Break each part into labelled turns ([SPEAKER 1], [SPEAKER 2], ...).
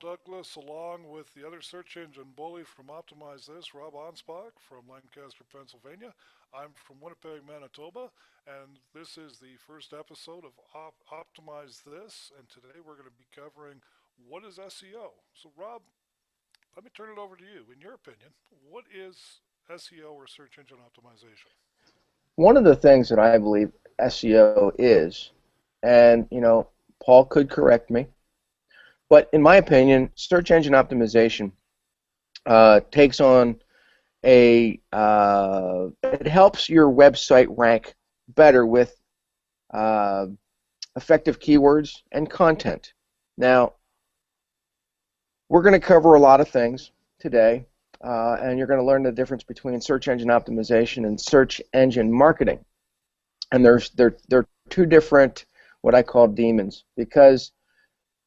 [SPEAKER 1] Douglas, along with the other search engine bully from Optimize This, Rob Anspach from Lancaster, Pennsylvania. I'm from Winnipeg, Manitoba, and this is the first episode of Optimize This. And today we're going to be covering what is SEO. So, Rob, let me turn it over to you. In your opinion, what is SEO or search engine optimization?
[SPEAKER 2] One of the things that I believe SEO is, and Paul could correct me, but in my opinion, search engine optimization takes on it helps your website rank better with uh, effective keywords and content. Now, we're going to cover a lot of things today, and you're going to learn the difference between search engine optimization and search engine marketing. And they're two different, what I call demons, because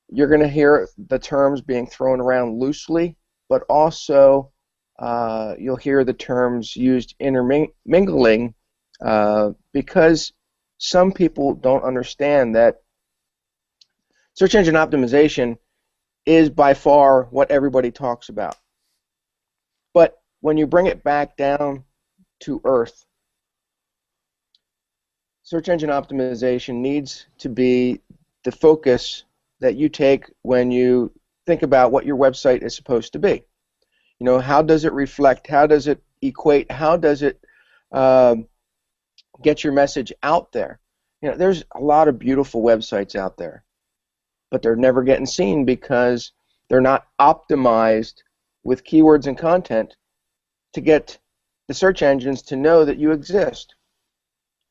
[SPEAKER 2] you're going to hear the terms being thrown around loosely, but also you'll hear the terms used intermingling because some people don't understand that search engine optimization is by far what everybody talks about. But when you bring it back down to earth, search engine optimization needs to be the focus that you take when you think about what your website is supposed to be. How does it reflect? How does it equate? How does it um, get your message out there? There's a lot of beautiful websites out there, but they're never getting seen because they're not optimized with keywords and content to get the search engines to know that you exist.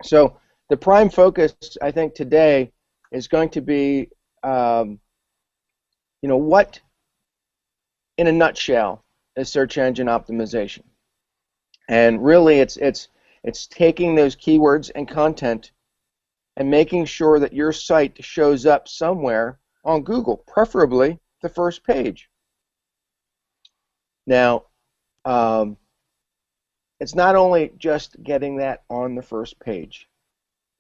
[SPEAKER 2] So the prime focus, I think, today is going to be, what, in a nutshell, is search engine optimization. And really, it's taking those keywords and content and making sure that your site shows up somewhere on Google, preferably the first page. Now, um, it's not only just getting that on the first page.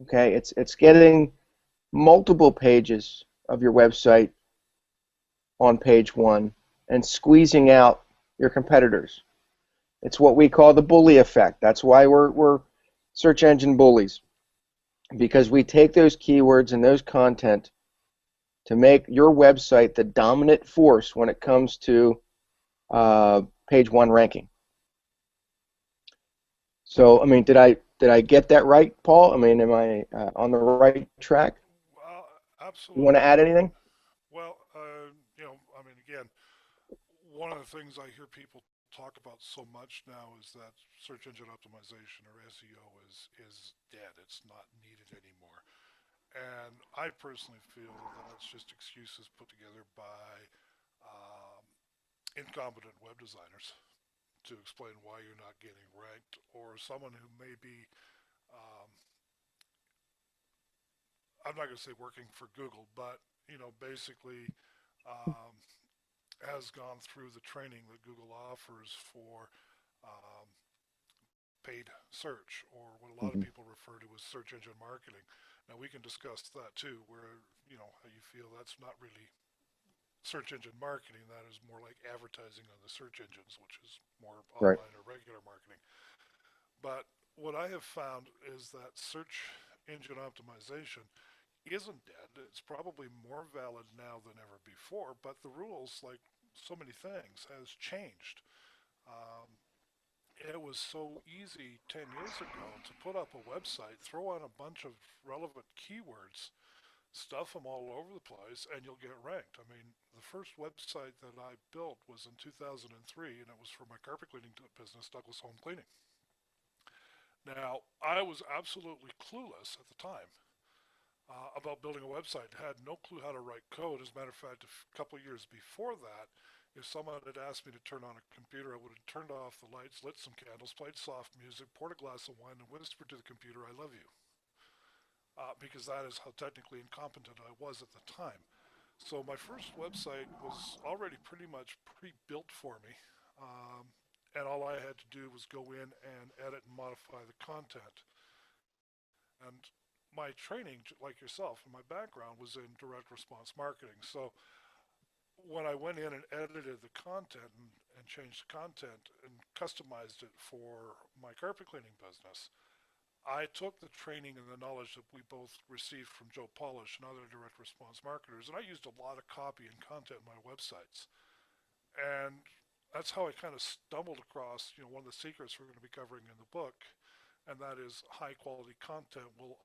[SPEAKER 2] Okay, it's getting multiple pages of your website on page one and squeezing out your competitors. It's what we call the bully effect. That's why we're search engine bullies, because we take those keywords and those content to make your website the dominant force when it comes to page one ranking. So, I mean, did I get that right, Paul? I mean, am I on the right track?
[SPEAKER 1] Well,
[SPEAKER 2] You want to
[SPEAKER 1] absolutely.
[SPEAKER 2] add anything?
[SPEAKER 1] Well, I mean, again, one of the things I hear people talk about so much now is that search engine optimization or SEO is dead. It's not needed anymore. And I personally feel that that's just excuses put together by um, incompetent web designers to explain why you're not getting ranked, or someone who may be, um, I'm not going to say working for Google, but basically um, has gone through the training that Google offers for um, paid search, or what a lot of
[SPEAKER 2] Hmm.
[SPEAKER 1] people refer to as search engine marketing. Now we can discuss that too, where how you feel that's not really search engine marketing. That is more like advertising on the search engines, which is more
[SPEAKER 2] Right.
[SPEAKER 1] online or regular marketing. But what I have found is that search engine optimization isn't dead. It's probably more valid now than ever before, but the rules, like so many things, has changed. Um, it was so easy 10 years ago to put up a website, throw on a bunch of relevant keywords, stuff them all over the place, and you'll get ranked. I mean, the first website that I built was in 2003, and it was for my carpet cleaning business, Douglas Home Cleaning. Now, I was absolutely clueless at the time about building a website. Had no clue how to write code. As a matter of fact, a couple of years before that, if someone had asked me to turn on a computer, I would have turned off the lights, lit some candles, played soft music, poured a glass of wine, and whispered to the computer, "I love you," because that is how technically incompetent I was at the time. So my first website was already pretty much pre-built for me, and all I had to do was go in and edit and modify the content. And my training, like yourself, and my background was in direct response marketing. So when I went in and edited the content and changed the content and customized it for my carpet cleaning business, I took the training and the knowledge that we both received from Joe Polish and other direct response marketers, and I used a lot of copy and content in my websites. And that's how I kind of stumbled across, one of the secrets we're going to be covering in the book, and that is high quality content will,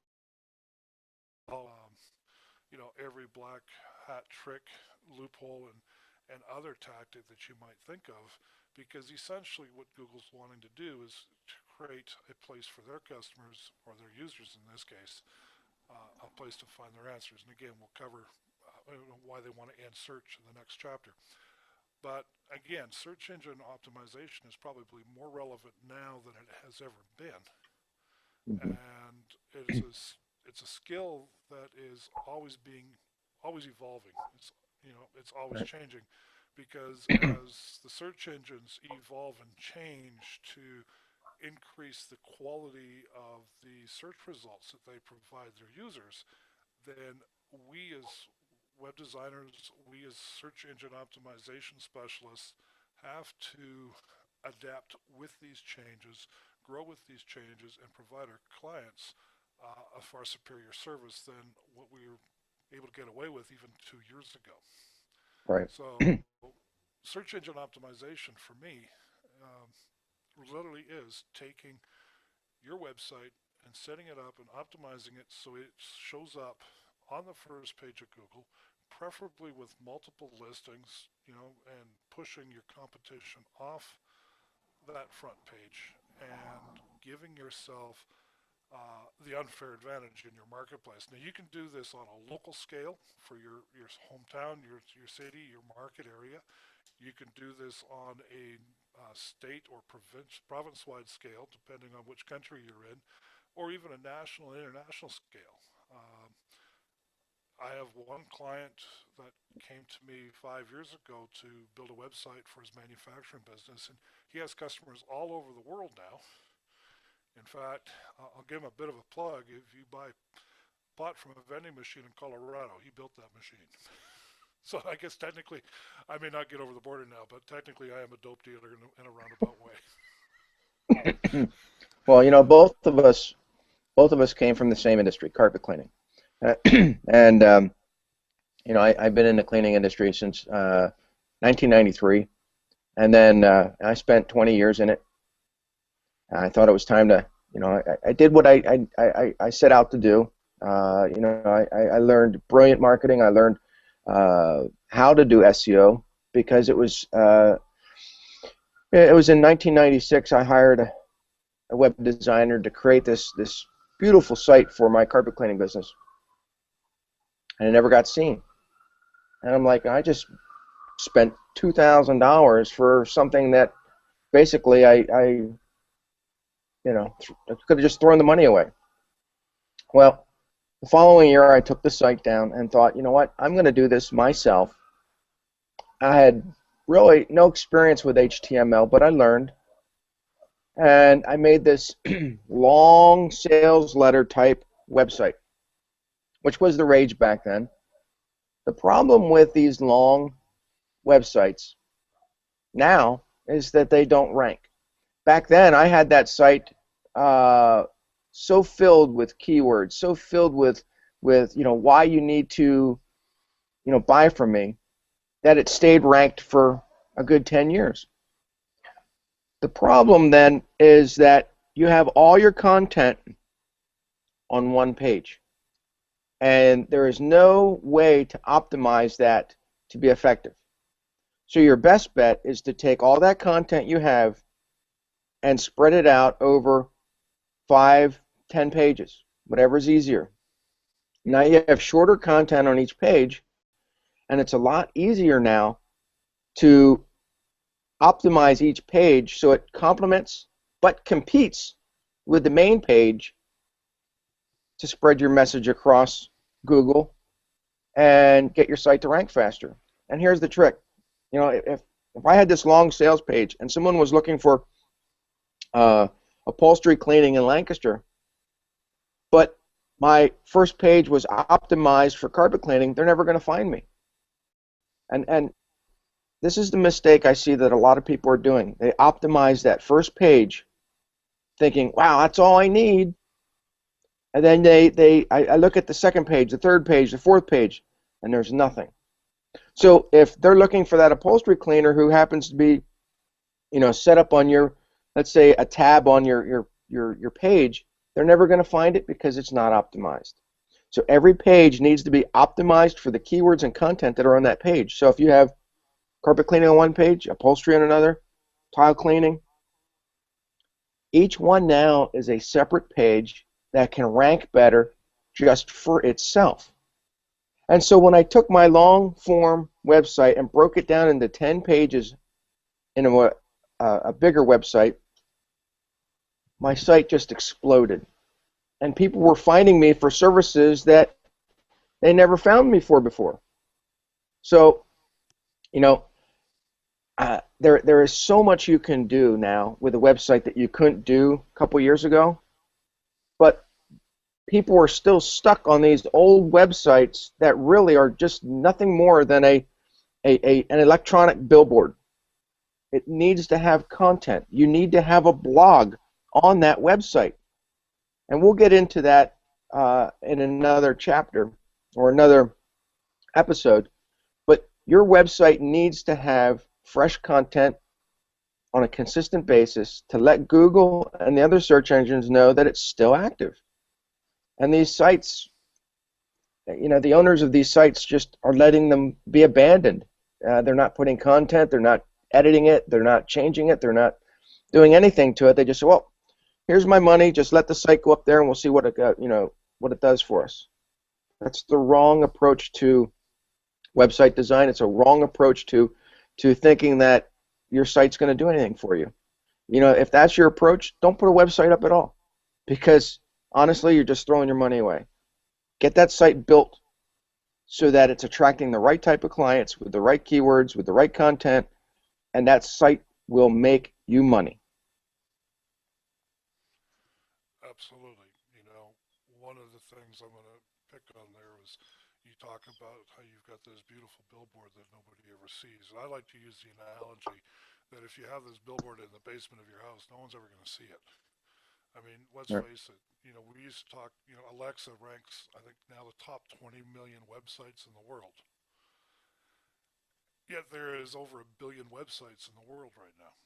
[SPEAKER 1] every black hat trick, loophole, and other tactic that you might think of, because essentially what Google's wanting to do is to create a place for their customers, or their users in this case, a place to find their answers. And again, we'll cover why they want to end search in the next chapter. But again, search engine optimization is probably more relevant now than it has ever been,
[SPEAKER 2] Mhm.
[SPEAKER 1] and it's a skill that is always evolving. It's always
[SPEAKER 2] Right.
[SPEAKER 1] changing, because as the search engines evolve and change to increase the quality of the search results that they provide their users, then we as web designers, we as search engine optimization specialists have to adapt with these changes, grow with these changes, and provide our clients a far superior service than what we were able to get away with even 2 years ago.
[SPEAKER 2] Right.
[SPEAKER 1] So, search engine optimization for me um, literally is taking your website and setting it up and optimizing it so it shows up on the first page of Google, preferably with multiple listings, and pushing your competition off that front page and giving yourself the unfair advantage in your marketplace. Now, you can do this on a local scale for your hometown, your city, your market area. You can do this on a state or province-wide scale, depending on which country you're in, or even a national and international scale. I have one client that came to me 5 years ago to build a website for his manufacturing business, and he has customers all over the world now. In fact, I'll give him a bit of a plug. If you buy pot from a vending machine in Colorado, he built that machine. So I guess technically, I may not get over the border now, but technically I am a dope dealer in a roundabout way.
[SPEAKER 2] Well, both of us came from the same industry, carpet cleaning. And I've been in the cleaning industry since 1993, and then I spent 20 years in it. I thought it was time to, I did what I set out to do. I learned brilliant marketing. I learned how to do SEO because it was in 1996 I hired a web designer to create this beautiful site for my carpet cleaning business, and it never got seen. And I'm like, I just spent $2,000 for something that basically I could have just thrown the money away. Well, the following year, I took the site down and thought, you know what, I'm going to do this myself. I had really no experience with HTML, but I learned, and I made this long sales letter type website, which was the rage back then. The problem with these long websites now is that they don't rank. Back then, I had that site so filled with keywords, so filled with why you need to buy from me, that it stayed ranked for a good 10 years. The problem then is that you have all your content on one page, and there is no way to optimize that to be effective. So your best bet is to take all that content you have and spread it out over 5, 10 pages, whatever is easier. Now you have shorter content on each page, and it's a lot easier now to optimize each page so it complements but competes with the main page to spread your message across Google and get your site to rank faster. And here's the trick. If I had this long sales page and someone was looking for upholstery cleaning in Lancaster, but my first page was optimized for carpet cleaning, they're never going to find me. And this is the mistake I see that a lot of people are doing. They optimize that first page thinking, wow, that's all I need. And then I look at the second page, the third page, the fourth page, and there's nothing. So if they're looking for that upholstery cleaner who happens to be, set up on your, let's say, a tab on your page, they're never going to find it because it's not optimized. So every page needs to be optimized for the keywords and content that are on that page. So if you have carpet cleaning on one page, upholstery on another, tile cleaning, each one now is a separate page that can rank better just for itself. And so when I took my long form website and broke it down into 10 pages in a bigger website, my site just exploded. And people were finding me for services that they never found me for before. So, you know, there is so much you can do now with a website that you couldn't do a couple years ago. But people are still stuck on these old websites that really are just nothing more than an electronic billboard. It needs to have content. You need to have a blog on that website. And we'll get into that in another chapter or another episode. But your website needs to have fresh content on a consistent basis to let Google and the other search engines know that it's still active. And these sites, the owners of these sites just are letting them be abandoned. They're not putting content, they're not editing it, they're not changing it, they're not doing anything to it. They just say, well, here's my money, just let the site go up there and we'll see what what it does for us. That's the wrong approach to website design. It's a wrong approach to thinking that your site's going to do anything for you. If that's your approach, don't put a website up at all, because honestly, you're just throwing your money away. Get that site built so that it's attracting the right type of clients with the right keywords, with the right content, and that site will make you money.
[SPEAKER 1] Absolutely. One of the things I'm going to pick on there is you talk about how you've got this beautiful billboard that nobody ever sees. And I like to use the analogy that if you have this billboard in the basement of your house, no one's ever going to see it. I mean, let's
[SPEAKER 2] Right.
[SPEAKER 1] face it. We used to talk, Alexa ranks, I think, now the top 20 million websites in the world. Yet there is over a billion websites in the world right now.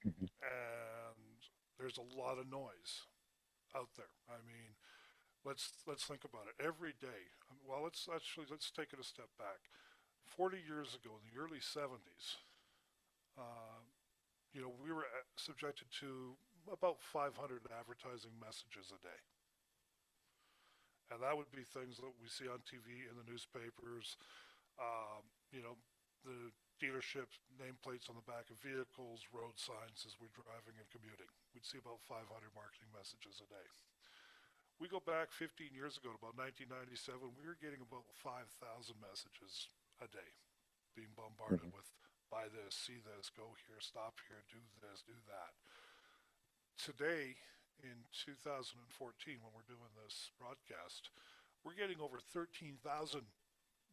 [SPEAKER 2] Mhm.
[SPEAKER 1] And there's a lot of noise out there. I mean, let's think about it. Every day, well, let's take it a step back. 40 years ago, in the early 70s, uh, we were subjected to about 500 advertising messages a day. And that would be things that we see on TV, in the newspapers, you know, the dealerships, nameplates on the back of vehicles, road signs as we're driving and commuting. We'd see about 500 marketing messages a day. We go back 15 years ago to about 1997, we were getting about 5,000 messages a day, being bombarded
[SPEAKER 2] Mhm.
[SPEAKER 1] with buy this, see this, go here, stop here, do this, do that. Today, in 2014, when we're doing this broadcast, we're getting over 13,000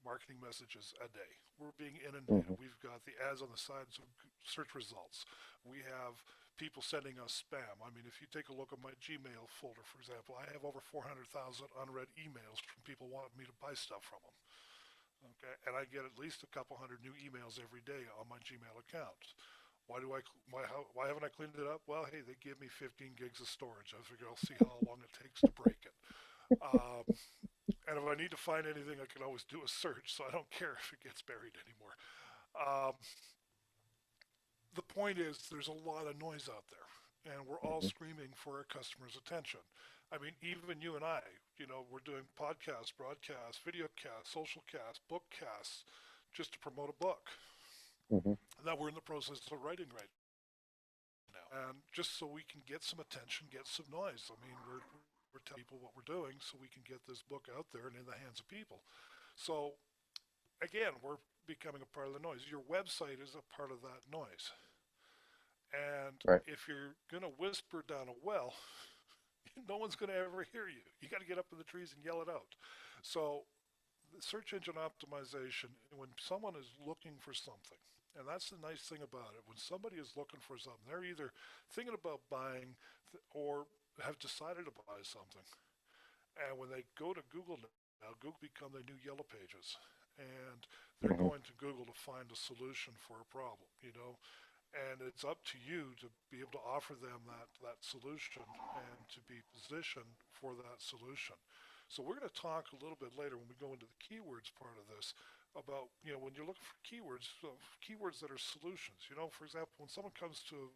[SPEAKER 1] marketing messages a day. We're being inundated.
[SPEAKER 2] Mhm.
[SPEAKER 1] We've got the ads on the sides of search results. We have people sending us spam. I mean, if you take a look at my Gmail folder, for example, I have over 400,000 unread emails from people wanting me to buy stuff from them. Okay, and I get at least a couple hundred new emails every day on my Gmail account. Why haven't I cleaned it up? Well, hey, they give me 15 gigs of storage. I figure I'll see how long it takes to break it. Um, and if I need to find anything, I can always do a search, so I don't care if it gets buried anymore. Um, the point is, there's a lot of noise out there, and we're all
[SPEAKER 2] Mhm.
[SPEAKER 1] screaming for our customers' attention. I mean, even you and I, we're doing podcasts, broadcasts, video casts, social casts, book casts, just to promote a book
[SPEAKER 2] Mhm.
[SPEAKER 1] that we're in the process of writing right now. And just so we can get some attention, get some noise. I mean, we're telling people what we're doing so we can get this book out there and in the hands of people. So again, we're becoming a part of the noise. Your website is a part of that noise. And
[SPEAKER 2] Right.
[SPEAKER 1] if you're going to whisper down a well, no one's going to ever hear you. You got to get up in the trees and yell it out. So search engine optimization, when someone is looking for something, and that's the nice thing about it, when somebody is looking for something, they're either thinking about buying or have decided to buy something. And when they go to Google now, Google become the new yellow pages. And they're
[SPEAKER 2] Hmm.
[SPEAKER 1] going to Google to find a solution for a problem, and it's up to you to be able to offer them that solution and to be positioned for that solution. So we're going to talk a little bit later when we go into the keywords part of this about when you're looking for keywords, keywords that are solutions. For example, when someone comes to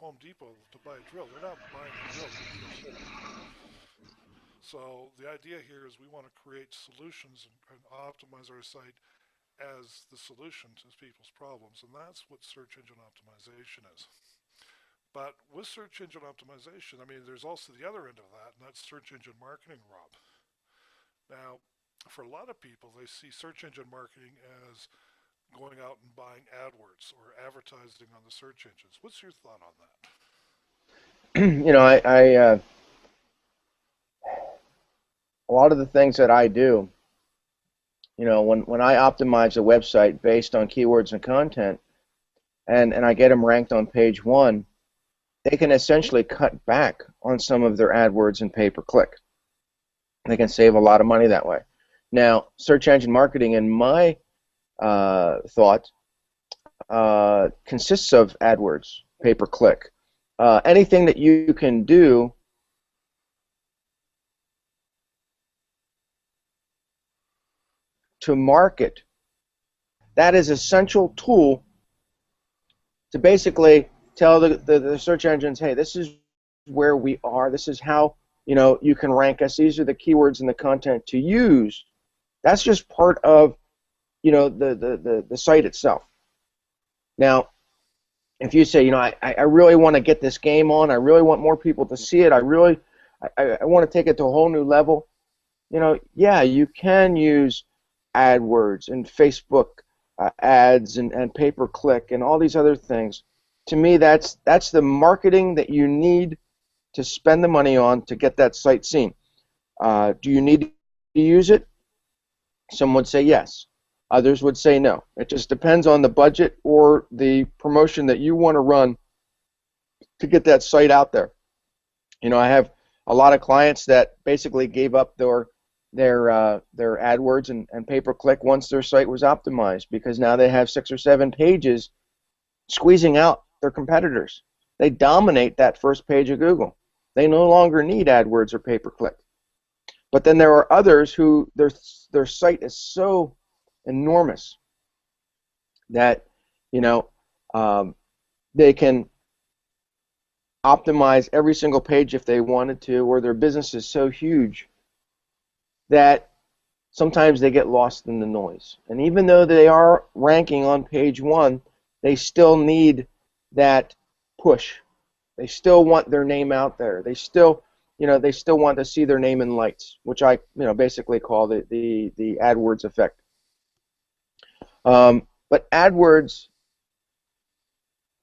[SPEAKER 1] Home Depot to buy a drill, they're not buying a drill; they need a hole. So the idea here is we want to create solutions and optimize our site as the solution to people's problems, and that's what search engine optimization is. But with search engine optimization, I mean, there's also the other end of that, and that's search engine marketing, Rob. Now, for a lot of people, they see search engine marketing as going out and buying AdWords or advertising on the search engines. What's your thought on that?
[SPEAKER 2] A lot of the things that I do, when I optimize a website based on keywords and content, and I get them ranked on page one, they can essentially cut back on some of their AdWords and pay per click. They can save a lot of money that way. Now, search engine marketing, in my thought, consists of AdWords, pay per click. Anything that you can do to market, that is an essential tool to basically tell the search engines, hey, this is where we are. This is how you can rank us. These are the keywords and the content to use. That's just part of the site itself. Now, if you say, I really want to get this game on, I really want more people to see it, I want to take it to a whole new level, yeah, you can use AdWords and Facebook ads and pay per click and all these other things. To me, that's the marketing that you need to spend the money on to get that site seen. Do you need to use it? Some would say yes. Others would say no. It just depends on the budget or the promotion that you want to run to get that site out there. I have a lot of clients that basically gave up their AdWords and pay per click once their site was optimized, because now they have 6 or 7 pages squeezing out their competitors. They dominate that first page of Google. They no longer need AdWords or pay per click. But then there are others who their site is so enormous that you know um, they can optimize every single page if they wanted to, or their business is so huge that sometimes they get lost in the noise. And even though they are ranking on page one, they still need that push. They still want their name out there. They still want to see their name in lights, which I basically call the AdWords effect. But AdWords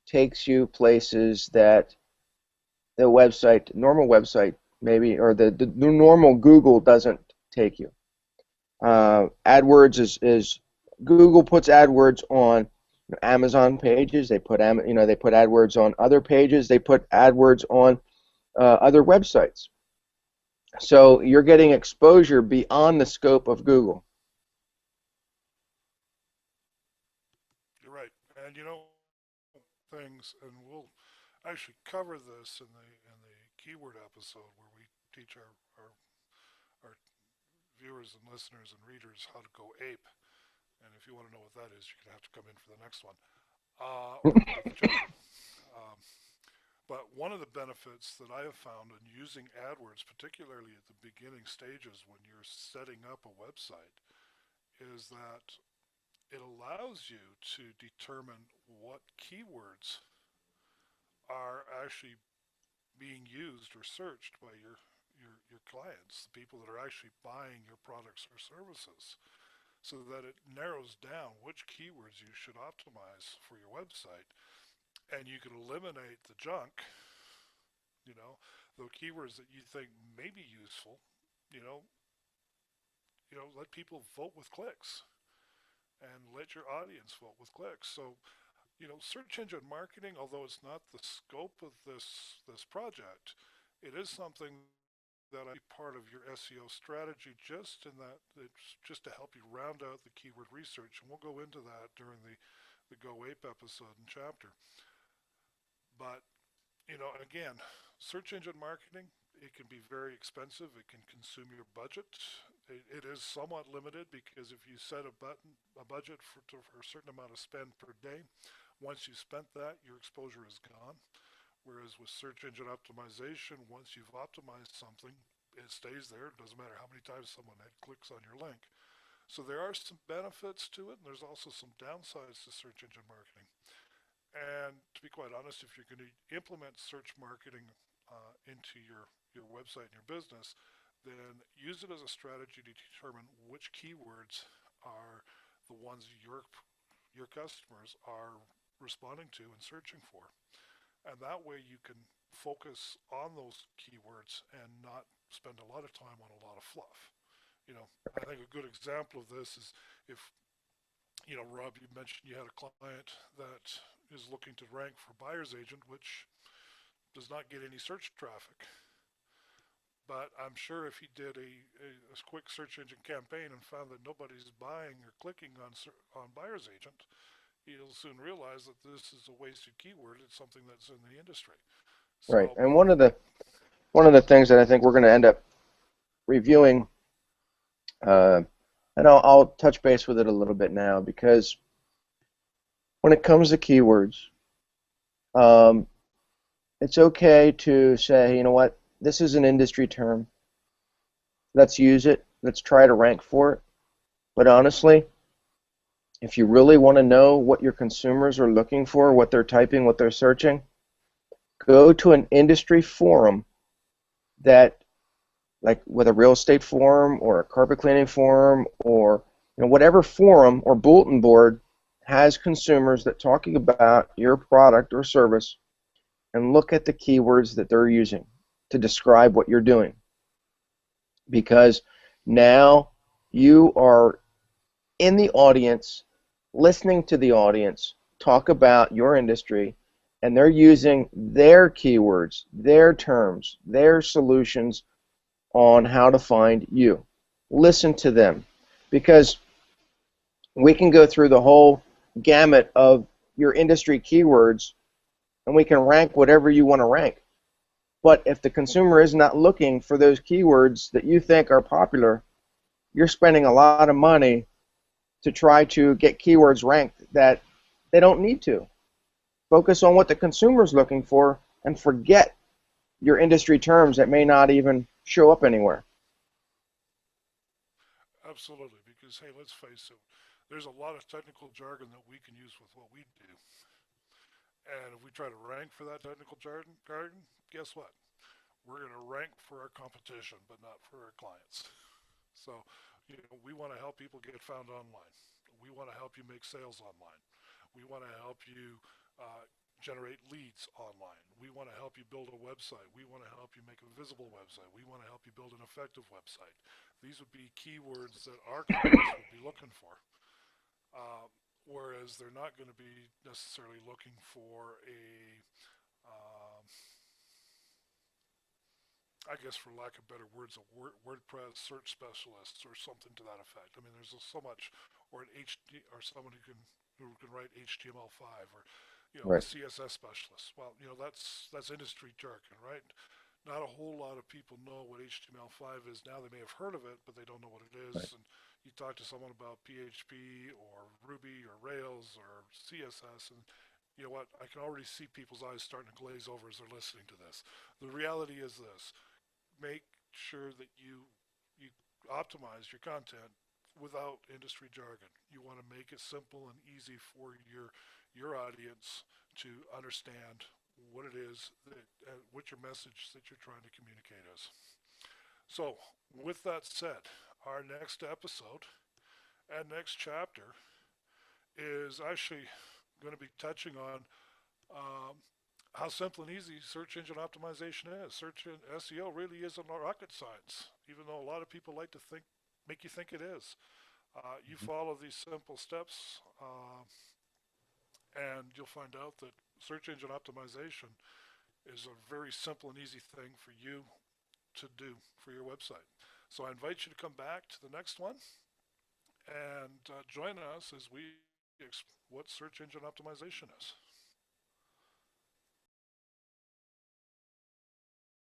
[SPEAKER 2] takes you places that the normal website maybe, or the normal Google doesn't take you. AdWords is Google puts AdWords on Amazon pages. They put AdWords on other pages. They put AdWords on other websites. So you're getting exposure beyond the scope of Google.
[SPEAKER 1] You're right, and things, and we'll actually cover this in the keyword episode where we teach our viewers and listeners and readers how to go ape. And if you want to know what that is, you're gonna have to come in for the next one, or the jungle. Um, but one of the benefits that I have found in using AdWords, particularly at the beginning stages when you're setting up a website, is that it allows you to determine what keywords are actually being used or searched by your clients, the people that are actually buying your products or services, so that it narrows down which keywords you should optimize for your website, and you can eliminate the junk, you know, the keywords that you think may be useful, you know, let people vote with clicks and let your audience vote with clicks. So, search engine marketing, although it's not the scope of this project, it is something that I see part of your SEO strategy, just in that it's just to help you round out the keyword research, and we'll go into that during the Go Ape episode and chapter. But again, search engine marketing, it can be very expensive. It can consume your budget. It is somewhat limited because if you set a budget for a certain amount of spend per day, once you've spent that, your exposure is gone. Whereas with search engine optimization, once you've optimized something, it stays there. It doesn't matter how many times someone clicks on your link. So there are some benefits to it, and there's also some downsides to search engine marketing. And to be quite honest, if you're going to implement search marketing into your website and your business, then use it as a strategy to determine which keywords are the ones your customers are responding to and searching for. And that way you can focus on those keywords and not spend a lot of time on a lot of fluff. I think a good example of this is if, Rob, you mentioned you had a client that is looking to rank for buyer's agent, which does not get any search traffic. But I'm sure if he did a quick search engine campaign and found that nobody's buying or clicking on buyer's agent, he'll soon realize that this is a wasted keyword. It's something that's in the industry.
[SPEAKER 2] Right.
[SPEAKER 1] So,
[SPEAKER 2] And one of the things that I think we're going to end up reviewing, uh, and I'll touch base with it a little bit now, because when it comes to keywords, um, it's okay to say, you know what, this is an industry term. Let's use it. Let's try to rank for it. But honestly, if you really want to know what your consumers are looking for, what they're typing, what they're searching, go to an industry forum that, like with a real estate forum or a carpet cleaning forum, or whatever forum or bulletin board has consumers that talking about your product or service, and look at the keywords that they're using to describe what you're doing. Because now you are in the audience, listening to the audience talk about your industry, and they're using their keywords, their terms, their solutions on how to find you. Listen to them, because we can go through the whole gamut of your industry keywords and we can rank whatever you want to rank. But if the consumer is not looking for those keywords that you think are popular, you're spending a lot of money to try to get keywords ranked that they don't need to. Focus on what the consumer is looking for and forget your industry terms that may not even show up anywhere.
[SPEAKER 1] absolutely, because hey, let's face it, there's a lot of technical jargon that we can use with what we do. And if we try to rank for that technical jargon, guess what? We're going to rank for our competition, but not for our clients. So, we want to help people get found online. We want to help you make sales online. We want to help you generate leads online. We want to help you build a website. We want to help you make a visible website. We want to help you build an effective website. These would be keywords that our clients would be looking for. Uh, Whereas they're not going to be necessarily looking for um, I guess for lack of better words, a WordPress search specialist or something to that effect. I mean, there's so much, or an HD, or someone who can write HTML5, or a
[SPEAKER 2] Right.
[SPEAKER 1] CSS specialist. Well, that's industry jargon, right? Not a whole lot of people know what HTML5 is now. They may have heard of it, but they don't know what it
[SPEAKER 2] Right.
[SPEAKER 1] is. And you talk to someone about PHP or Ruby or Rails or CSS, and you know what? I can already see people's eyes starting to glaze over as they're listening to this. The reality is this: make sure that you optimize your content without industry jargon. You want to make it simple and easy for your audience to understand what it is that what your message that you're trying to communicate is. So, with that said, our next episode and next chapter is actually going to be touching on um, how simple and easy search engine optimization is. Search engine SEO really isn't rocket science, even though a lot of people like to think make you think it is. You follow these simple steps, and you'll find out that search engine optimization is a very simple and easy thing for you to do for your website. So I invite you to come back to the next one and join us as we explore what search engine optimization is.